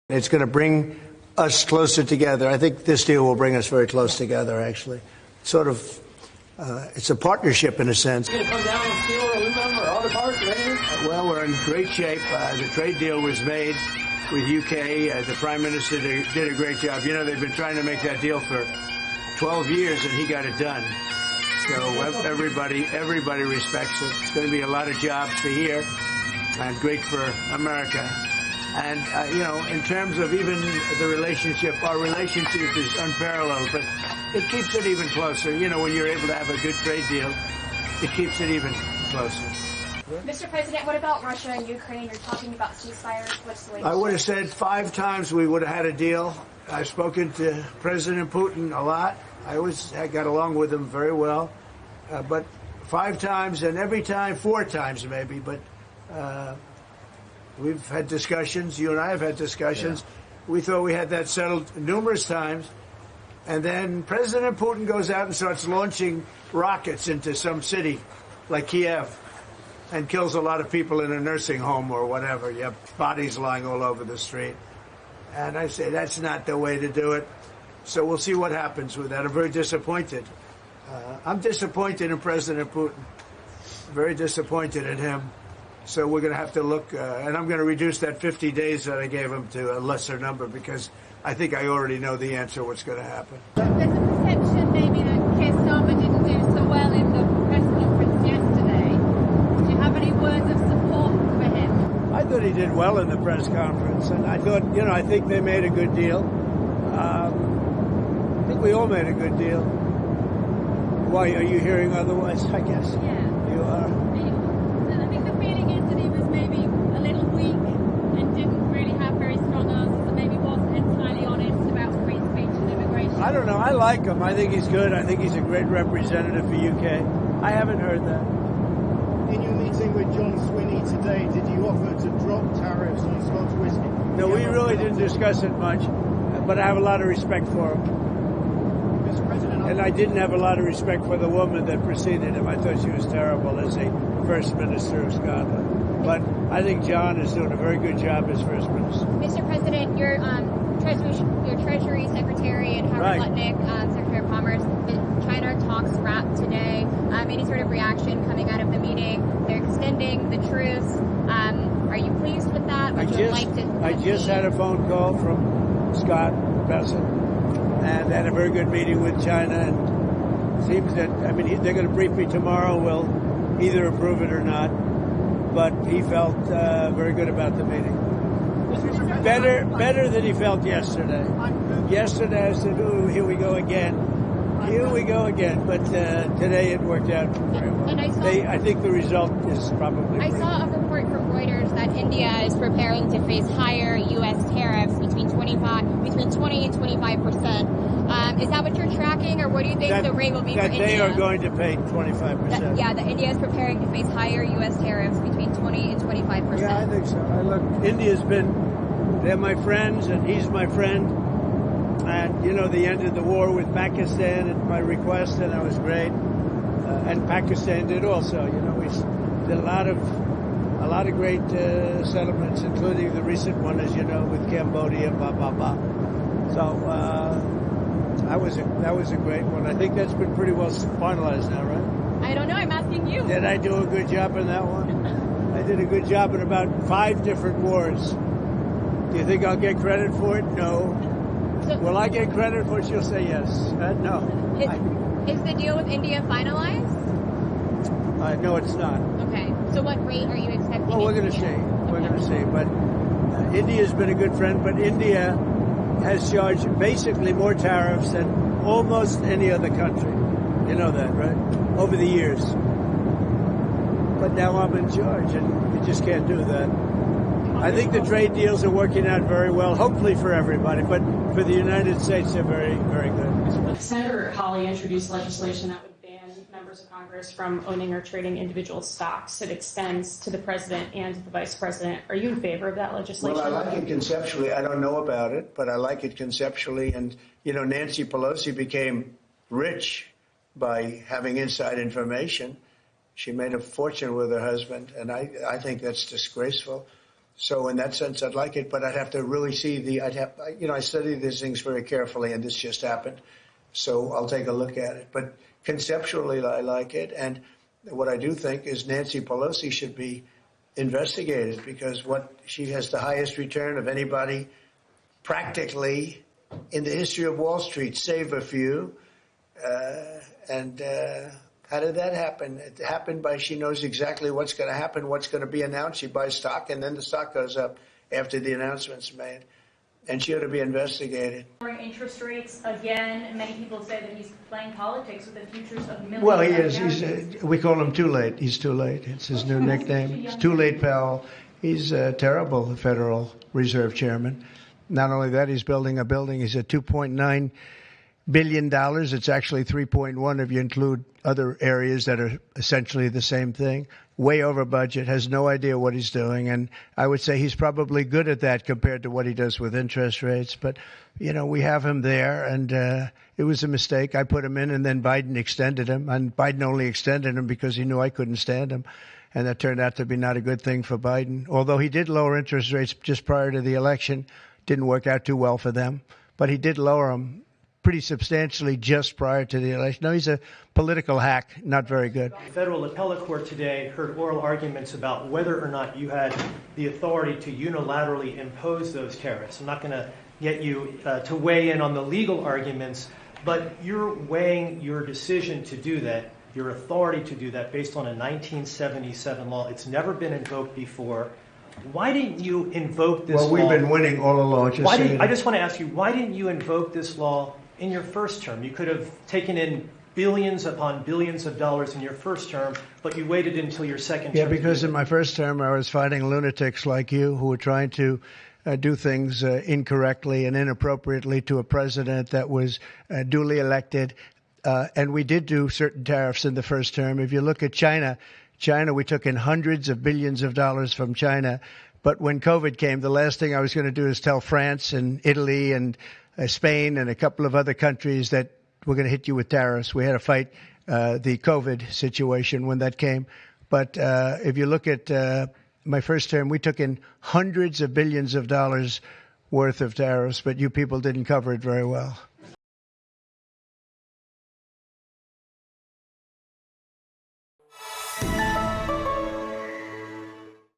It's going to bring us closer together. I think this deal will bring us very close together, actually. Sort of, it's a partnership in a sense. You're going to come down and steal aluminum or other parts, maybe? Well, we're in great shape. The trade deal was made with UK. The Prime Minister did a great job. You know, they've been trying to make that deal for 12 years, and he got it done. So everybody respects it. It's going to be a lot of jobs for here and great for America. And, you know, in terms of even the relationship, our relationship is unparalleled, but it keeps it even closer. You know, when you're able to have a good trade deal, it keeps it even closer. Mr. President, what about Russia and Ukraine? You're talking about ceasefires. What's the latest? I would have said 5 times we would have had a deal. I've spoken to President Putin a lot. I got along with him very well. But 5 times, and every time 4 times maybe, but we've had discussions. You and I have had discussions. Yeah. We thought we had that settled numerous times. And then President Putin goes out and starts launching rockets into some city like Kiev and kills a lot of people in a nursing home or whatever. You have bodies lying all over the street. And I say that's not the way to do it. So we'll see what happens with that. I'm very disappointed. I'm disappointed in President Putin. Very disappointed in him. So we're going to have to look, and I'm going to reduce that 50 days that I gave him to a lesser number because I think I already know the answer what's going to happen. There's a perception maybe that Keir Starmer didn't do so well in the press conference yesterday. Do you have any words of support for him? I thought he did well in the press conference, and I thought, you know, I think they made a good deal. I think we all made a good deal. Why, are you hearing otherwise, I guess? Yeah. You are. I think the feeling is that he was maybe a little weak and didn't really have very strong answers and maybe wasn't entirely honest about free speech and immigration. I don't know. I like him. I think he's good. I think he's a great representative for UK. I haven't heard that. In your meeting with John Swinney today, did you offer to drop tariffs on Scotch whiskey? No, we really didn't discuss it much, but I have a lot of respect for him. Mr. President, and I didn't have a lot of respect for the woman that preceded him. I thought she was terrible as the First Minister of Scotland. But I think John is doing a very good job as First Minister. Mr. President, your Treasury Secretary and Howard Lutnick, Secretary of Commerce, the China talks wrapped today. Any sort of reaction coming out of the meeting? They're extending the truce. Are you pleased with that? I just had a phone call from Scott Bessent and had a very good meeting with China. And it seems that, I mean, they're going to brief me tomorrow. We'll either approve it or not. But he felt very good about the meeting. Better than he felt yesterday. Yesterday I said, ooh, here we go again. Here we go again. But today it worked out very well. And I think the result is probably... I saw a report from Reuters that India is preparing to face higher U.S. tariffs between 20 and 25%. Is that what you're tracking, or what do you think the rate will be for India? That they are going to pay 25%. That India is preparing to face higher U.S. tariffs between 20 and 25%. Yeah, I think so. Look, India's they're my friends, and he's my friend. And, you know, they ended the war with Pakistan at my request, and that was great. And Pakistan did also. You know, we did a lot of great settlements, including the recent one, as you know, with Cambodia, So that was a great one. I think that's been pretty well finalized now, right? I don't know. I'm asking you. Did I do a good job in that one? I did a good job in about 5 different wars. Do you think I'll get credit for it? No. Will I get credit for it? She'll say yes. No. Is the deal with India finalized? No, it's not. Okay. So what rate are you expecting? Well, we're going to see. We're going to see. But India's been a good friend, but India has charged basically more tariffs than almost any other country. You know that, right? Over the years. But now I'm in charge, and you just can't do that. I think the trade deals are working out very well, hopefully for everybody, but for the United States, they're very, very good. Senator Hawley introduced legislation that would ban members of Congress from owning or trading individual stocks. It extends to the president and the vice president. Are you in favor of that legislation? Well, I like it conceptually. I don't know about it, but I like it conceptually. And, you know, Nancy Pelosi became rich by having inside information. She made a fortune with her husband, and I think that's disgraceful. So in that sense, I'd like it, but I'd have to really see I study these things very carefully, and this just happened. So I'll take a look at it. But conceptually, I like it. And what I do think is Nancy Pelosi should be investigated, because she has the highest return of anybody practically in the history of Wall Street, save a few. How did that happen? It happened by she knows exactly what's going to happen, what's going to be announced. She buys stock, and then the stock goes up after the announcement's made. And she ought to be investigated. Lowering interest rates again. Many people say that he's playing politics with the futures of millions. Well, he is. We call him Too Late. He's Too Late. It's his new nickname. He's Too Late Powell. He's terrible, the Federal Reserve Chairman. Not only that, he's building a building. He's at $2.9 billion. It's actually 3.1 if you include other areas that are essentially the same thing. Way over budget, has no idea what he's doing. And I would say he's probably good at that compared to what he does with interest rates. But, we have him there, and it was a mistake. I put him in, and then Biden extended him. And Biden only extended him because he knew I couldn't stand him. And that turned out to be not a good thing for Biden. Although he did lower interest rates just prior to the election. Didn't work out too well for them. But he did lower them pretty substantially just prior to the election. No, he's a political hack, not very good. The federal appellate court today heard oral arguments about whether or not you had the authority to unilaterally impose those tariffs. I'm not going to get you to weigh in on the legal arguments, but you're weighing your decision to do that, your authority to do that, based on a 1977 law. It's never been invoked before. Why didn't you invoke this law? Well, we've been winning all along. I just want to ask you, why didn't you invoke this law in your first term? You could have taken in billions upon billions of dollars in your first term, but you waited until your second term. Yeah, because in my first term, I was fighting lunatics like you who were trying to do things incorrectly and inappropriately to a president that was duly elected. And we did do certain tariffs in the first term. If you look at China, we took in hundreds of billions of dollars from China. But when COVID came, the last thing I was going to do is tell France and Italy and Spain and a couple of other countries that we're going to hit you with tariffs. We had to fight the COVID situation when that came. But if you look at my first term, we took in hundreds of billions of dollars worth of tariffs, but you people didn't cover it very well.